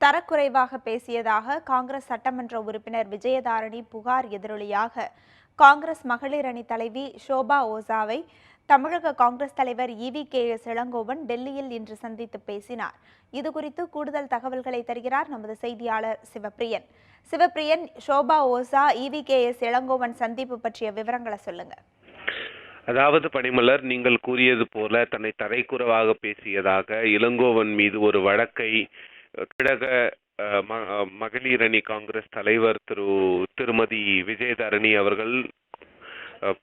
தரக்குறைவாக பேசியதாக காங்கிரஸ் சட்டமன்ற உறுப்பினர் விஜயதாரணி புகார் எதிரொலியாக காங்கிரஸ் மகளிர் அணி தலைவி ஷோபா ஓசாவை தமிழக காங்கிரஸ் தலைவர் EVKS இளங்கோவன் டெல்லியில் இன்று சந்தித்து பேசினார். இதுகுறித்து கூடுதல் தகவல்களை தருகிறார் நமது செய்தியாளர் சிவப்பிரியன். சிவப்பிரியன், ஷோபா ஓசா EVKS இளங்கோவன் சந்திப்பு பற்றிய விவரங்களை சொல்லுங்க. அதாவது பனிமலர், நீங்கள் கூறியது போல தன்னை தரைக்குறைவாக பேசியதாக இளங்கோவன் மீது ஒரு வழக்கை தமிழக மகளிர் அணி காங்கிரஸ் தலைவர் திருமதி விஜயதாரணி அவர்கள்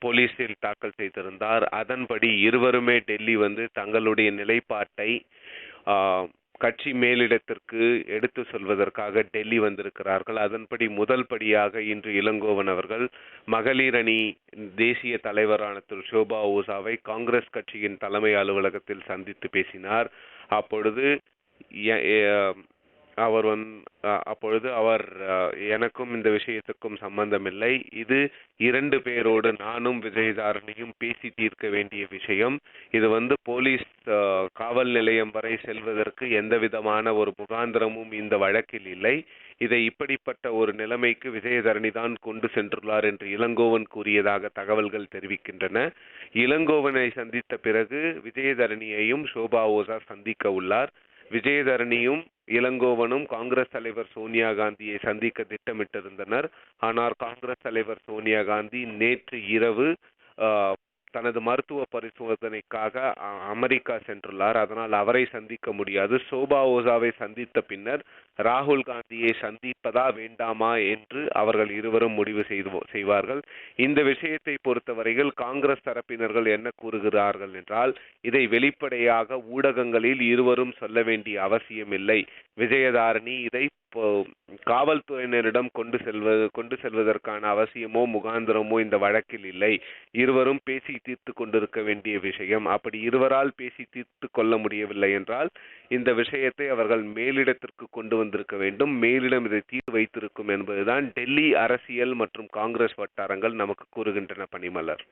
போலீசில் தாக்கல் செய்திருந்தார். அதன்படி இருவருமே டெல்லி வந்து தங்களுடைய நிலைப்பாட்டை கட்சி மேலிடத்திற்கு எடுத்து சொல்வதற்காக டெல்லி வந்திருக்கிறார்கள். அதன்படி முதல் படியாக இன்று இளங்கோவன் அவர்கள் மகளிர் அணி தேசிய தலைவரான திரு ஷோபா ஓசாவை காங்கிரஸ் கட்சியின் தலைமை அலுவலகத்தில் சந்தித்து பேசினார். அப்பொழுது அவர் எனக்கும் இந்த விஷயத்துக்கும் சம்பந்தமில்லை, இது இரண்டு பேரோடு நானும் விஜயதாரணியும் பேசி தீர்க்க வேண்டிய விஷயம். இது போலீஸ் காவல் நிலையம் வரை செல்வதற்கு எந்த விதமான ஒரு முகாந்திரமும் இந்த வழக்கில் இல்லை. இதை இப்படிப்பட்ட ஒரு நிலைமைக்கு விஜயதாரணி தான் கொண்டு சென்றுள்ளார் என்று இளங்கோவன் கூறியதாக தகவல்கள் தெரிவிக்கின்றன. இளங்கோவனை சந்தித்த பிறகு விஜயதாரணியையும் ஷோபா ஓசா சந்திக்க உள்ளார். விஜயதாரணியும் இளங்கோவனும் காங்கிரஸ் தலைவர் சோனியா காந்தியை சந்திக்க திட்டமிட்டிருந்தனர். ஆனால் காங்கிரஸ் தலைவர் சோனியா காந்தி நேற்று இரவு தனது மருத்துவ பரிசோதனைக்காக அமெரிக்கா சென்றுள்ளார். அதனால் அவரை சந்திக்க முடியாது. ஷோபா ஓசாவை சந்தித்த பின்னர் ராகுல் காந்தியை சந்திப்பதா வேண்டாமா என்று அவர்கள் இருவரும் முடிவு செய்வார்கள். இந்த விஷயத்தை பொறுத்தவரையில் காங்கிரஸ் தரப்பினர்கள் என்ன கூறுகிறார்கள் என்றால், இதை வெளிப்படையாக ஊடகங்களில் இருவரும் சொல்ல வேண்டிய அவசியம் இல்லை. விஜயதாரணி இதை காவல்துறையினரிடம் கொண்டு செல்வதற்கான அவசியமோ முகாந்திரமோ இந்த வழக்கில் இல்லை. இருவரும் பேசி தீர்த்து கொண்டிருக்க வேண்டிய விஷயம். அப்படி இருவரால் பேசி தீர்த்து கொள்ள முடியவில்லை என்றால் இந்த விஷயத்தை அவர்கள் மேலிடத்திற்கு கொண்டு வந்திருக்க வேண்டும். மேலிடம் இதை தீர்த்து வைத்திருக்கும் என்பதுதான் டெல்லி அரசியல் மற்றும் காங்கிரஸ் வட்டாரங்கள் நமக்கு கூறுகின்றன. பனிமலர்.